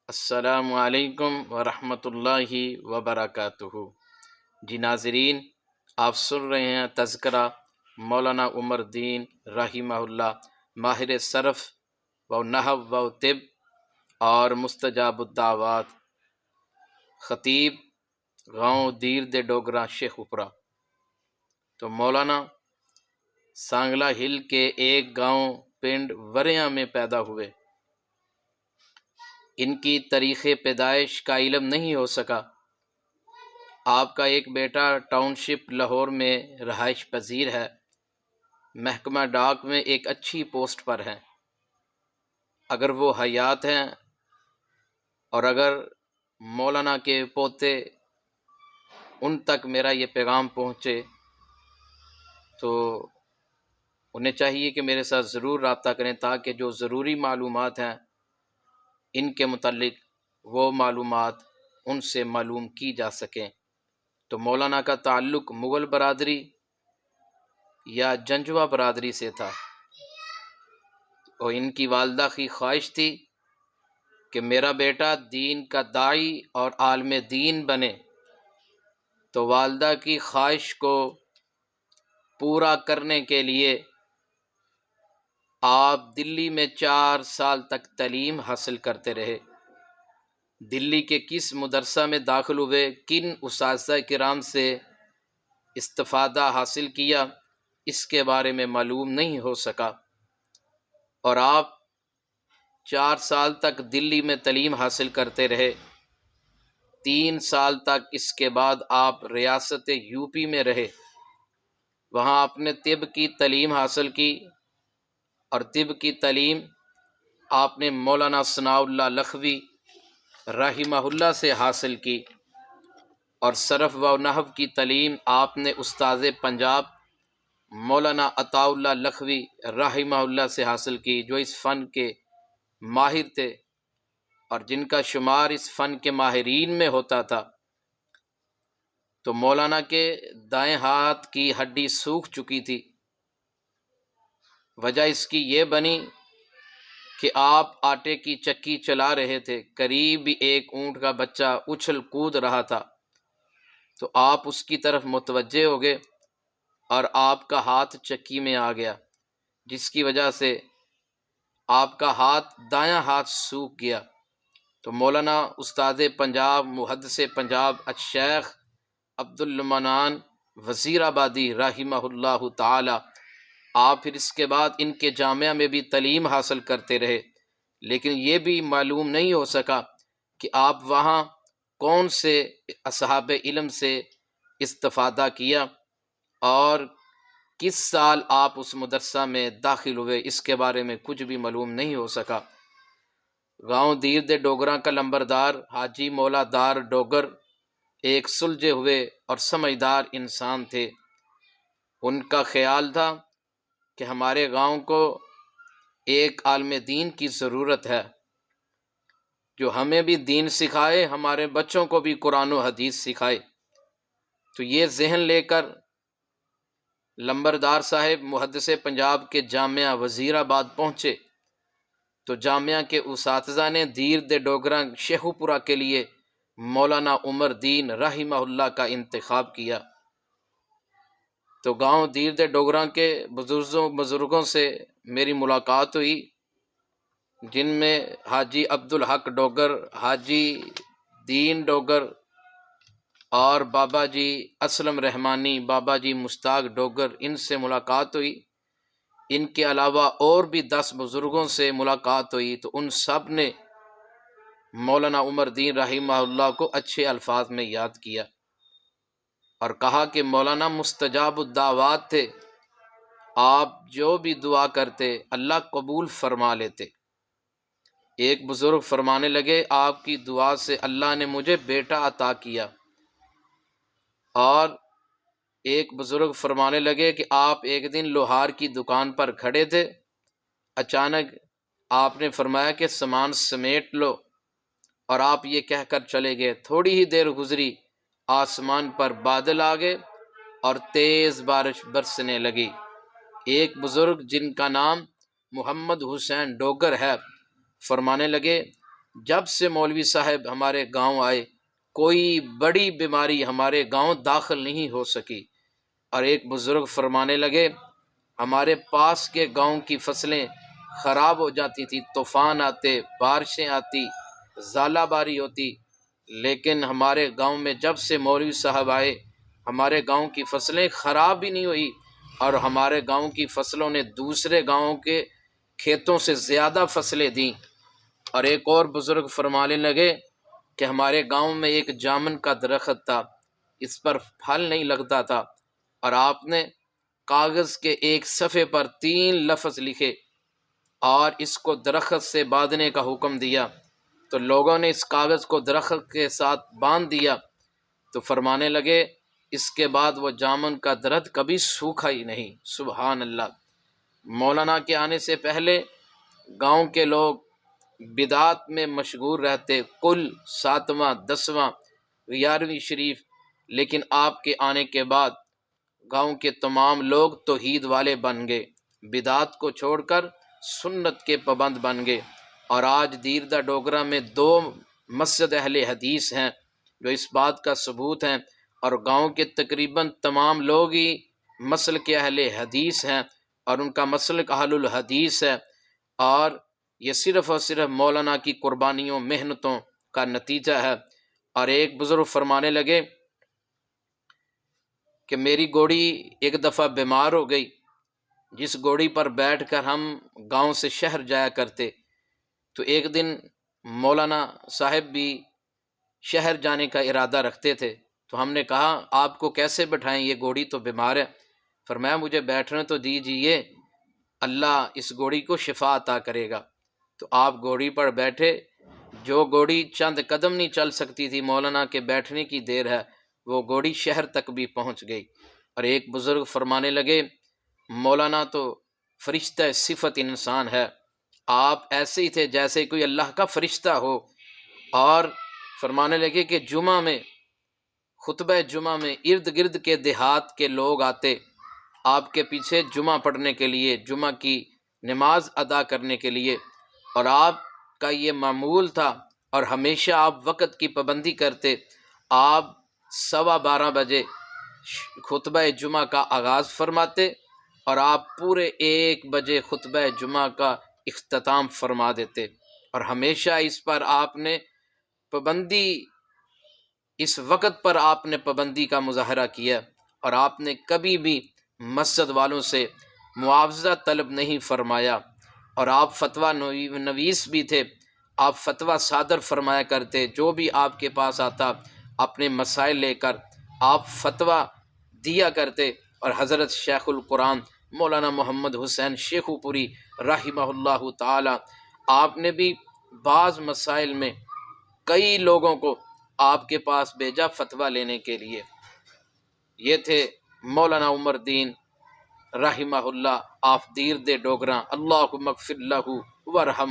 السلام علیکم ورحمۃ اللہ وبرکاتہ۔ جی ناظرین، آپ سن رہے ہیں تذکرہ مولانا عمر دین رحمہ اللہ، ماہر صرف و نحو و طب اور مستجاب الدعوات، خطیب گاؤں دیر دے ڈوگرا شیخ اپرا۔ تو مولانا سانگلہ ہل کے ایک گاؤں پنڈ وریاں میں پیدا ہوئے۔ ان کی تاریخ پیدائش کا علم نہیں ہو سکا۔ آپ کا ایک بیٹا ٹاؤن شپ لاہور میں رہائش پذیر ہے، محکمہ ڈاک میں ایک اچھی پوسٹ پر ہیں۔ اگر وہ حیات ہیں اور اگر مولانا کے پوتے ان تک میرا یہ پیغام پہنچے تو انہیں چاہیے کہ میرے ساتھ ضرور رابطہ کریں تاکہ جو ضروری معلومات ہیں ان کے متعلق وہ معلومات ان سے معلوم کی جا سکیں۔ تو مولانا کا تعلق مغل برادری یا جنجوا برادری سے تھا، اور ان کی والدہ کی خواہش تھی کہ میرا بیٹا دین کا داعی اور عالم دین بنے۔ تو والدہ کی خواہش کو پورا کرنے کے لیے آپ دلی میں 4 سال تک تعلیم حاصل کرتے رہے۔ دلی کے کس مدرسہ میں داخل ہوئے، کن اساتذہ کرام سے استفادہ حاصل کیا، اس کے بارے میں معلوم نہیں ہو سکا، اور آپ 4 سال تک دلی میں تعلیم حاصل کرتے رہے۔ 3 سال تک اس کے بعد آپ ریاست یوپی میں رہے، وہاں آپ نے طب کی تعلیم حاصل کی، اور طب کی تعلیم آپ نے مولانا ثناء اللہ لکھوی رحمہ اللہ سے حاصل کی، اور صرف و نحو کی تعلیم آپ نے استاذ پنجاب مولانا عطاء اللہ لکھوی رحمہ اللہ سے حاصل کی، جو اس فن کے ماہر تھے اور جن کا شمار اس فن کے ماہرین میں ہوتا تھا۔ تو مولانا کے دائیں ہاتھ کی ہڈی سوکھ چکی تھی۔ وجہ اس کی یہ بنی کہ آپ آٹے کی چکی چلا رہے تھے، قریب ہی ایک اونٹ کا بچہ اچھل کود رہا تھا، تو آپ اس کی طرف متوجہ ہو گئے اور آپ کا ہاتھ چکی میں آ گیا، جس کی وجہ سے آپ کا دایاں ہاتھ سوکھ گیا۔ تو مولانا استاد پنجاب محدث پنجاب الشیخ عبدالمنان وزیر آبادی رحمہ اللہ تعالی، آپ پھر اس کے بعد ان کے جامعہ میں بھی تعلیم حاصل کرتے رہے، لیکن یہ بھی معلوم نہیں ہو سکا کہ آپ وہاں کون سے اصحاب علم سے استفادہ کیا اور کس سال آپ اس مدرسہ میں داخل ہوئے، اس کے بارے میں کچھ بھی معلوم نہیں ہو سکا۔ گاؤں دیر دے ڈوگراں کا لمبردار حاجی مولا دار ڈوگر ایک سلجھے ہوئے اور سمجھدار انسان تھے۔ ان کا خیال تھا کہ ہمارے گاؤں کو ایک عالم دین کی ضرورت ہے جو ہمیں بھی دین سکھائے، ہمارے بچوں کو بھی قرآن و حدیث سکھائے۔ تو یہ ذہن لے کر لمبردار صاحب محدث پنجاب کے جامعہ وزیر آباد پہنچے، تو جامعہ کے اساتذہ نے دیر دے ڈوگراں شیخو پورہ کے لیے مولانا عمر دین رحمہ اللہ کا انتخاب کیا۔ تو گاؤں دیر دے ڈوگراں کے بزرگوں سے میری ملاقات ہوئی، جن میں حاجی عبدالحق ڈوگر، حاجی دین ڈوگر اور بابا جی اسلم رحمانی، بابا جی مشتاق ڈوگر، ان سے ملاقات ہوئی۔ ان کے علاوہ اور بھی 10 بزرگوں سے ملاقات ہوئی، تو ان سب نے مولانا عمر دین رحمہ اللہ کو اچھے الفاظ میں یاد کیا اور کہا کہ مولانا مستجاب الدعوات تھے، آپ جو بھی دعا کرتے اللہ قبول فرما لیتے۔ ایک بزرگ فرمانے لگے، آپ کی دعا سے اللہ نے مجھے بیٹا عطا کیا، اور ایک بزرگ فرمانے لگے کہ آپ ایک دن لوہار کی دکان پر کھڑے تھے، اچانک آپ نے فرمایا کہ سامان سمیٹ لو، اور آپ یہ کہہ کر چلے گئے۔ تھوڑی ہی دیر گزری، آسمان پر بادل آ گئے اور تیز بارش برسنے لگی۔ ایک بزرگ جن کا نام محمد حسین ڈوگر ہے فرمانے لگے جب سے مولوی صاحب ہمارے گاؤں آئے کوئی بڑی بیماری ہمارے گاؤں داخل نہیں ہو سکی۔ اور ایک بزرگ فرمانے لگے ہمارے پاس کے گاؤں کی فصلیں خراب ہو جاتی تھی، طوفان آتے، بارشیں آتی، ژالہ باری ہوتی، لیکن ہمارے گاؤں میں جب سے مولوی صاحب آئے ہمارے گاؤں کی فصلیں خراب بھی نہیں ہوئی، اور ہمارے گاؤں کی فصلوں نے دوسرے گاؤں کے کھیتوں سے زیادہ فصلیں دیں۔ اور ایک اور بزرگ فرمانے لگے کہ ہمارے گاؤں میں ایک جامن کا درخت تھا، اس پر پھل نہیں لگتا تھا، اور آپ نے کاغذ کے ایک صفحے پر 3 لفظ لکھے اور اس کو درخت سے باندھنے کا حکم دیا، تو لوگوں نے اس کاغذ کو درخت کے ساتھ باندھ دیا، تو فرمانے لگے اس کے بعد وہ جامن کا درخت کبھی سوکھا ہی نہیں۔ سبحان اللہ۔ مولانا کے آنے سے پہلے گاؤں کے لوگ بدعات میں مشغول رہتے، کل 7واں 10واں 11ویں شریف، لیکن آپ کے آنے کے بعد گاؤں کے تمام لوگ توحید والے بن گئے، بدعات کو چھوڑ کر سنت کے پابند بن گئے، اور آج دیردہ ڈوگرہ میں 2 مسجد اہل حدیث ہیں جو اس بات کا ثبوت ہیں، اور گاؤں کے تقریباً تمام لوگ ہی مسلک اہل حدیث ہیں، اور ان کا مسلک اہل الحدیث ہے، اور یہ صرف اور صرف مولانا کی قربانیوں محنتوں کا نتیجہ ہے۔ اور ایک بزرگ فرمانے لگے کہ میری گھوڑی ایک دفعہ بیمار ہو گئی، جس گھوڑی پر بیٹھ کر ہم گاؤں سے شہر جایا کرتے، تو ایک دن مولانا صاحب بھی شہر جانے کا ارادہ رکھتے تھے، تو ہم نے کہا آپ کو کیسے بٹھائیں، یہ گھوڑی تو بیمار ہے۔ فرمایا مجھے بیٹھنے تو دیجیے، اللہ اس گھوڑی کو شفا عطا کرے گا۔ تو آپ گھوڑی پر بیٹھے، جو گھوڑی چند قدم نہیں چل سکتی تھی، مولانا کے بیٹھنے کی دیر ہے، وہ گھوڑی شہر تک بھی پہنچ گئی۔ اور ایک بزرگ فرمانے لگے مولانا تو فرشتہ صفت انسان ہے، آپ ایسے ہی تھے جیسے کوئی اللہ کا فرشتہ ہو۔ اور فرمانے لگے کہ جمعہ میں، خطبہ جمعہ میں ارد گرد کے دیہات کے لوگ آتے آپ کے پیچھے جمعہ پڑھنے کے لیے، جمعہ کی نماز ادا کرنے کے لیے، اور آپ کا یہ معمول تھا، اور ہمیشہ آپ وقت کی پابندی کرتے، آپ 12:15 بجے خطبہ جمعہ کا آغاز فرماتے اور آپ پورے 1 بجے خطبہ جمعہ کا اختتام فرما دیتے، اور ہمیشہ اس پر آپ نے پابندی، اس وقت پر آپ نے پابندی کا مظاہرہ کیا، اور آپ نے کبھی بھی مسجد والوں سے معاوضہ طلب نہیں فرمایا، اور آپ فتویٰ نویس بھی تھے، آپ فتویٰ صادر فرمایا کرتے، جو بھی آپ کے پاس آتا اپنے مسائل لے کر آپ فتویٰ دیا کرتے۔ اور حضرت شیخ القرآن مولانا محمد حسین شیخو پوری رحمہ اللہ تعالی، آپ نے بھی بعض مسائل میں کئی لوگوں کو آپ کے پاس بھیجا فتویٰ لینے کے لیے۔ یہ تھے مولانا عمر دین رحمہ اللہ آف دیردہ ڈوگراں، اللہم اغفر لہ ورحمہ۔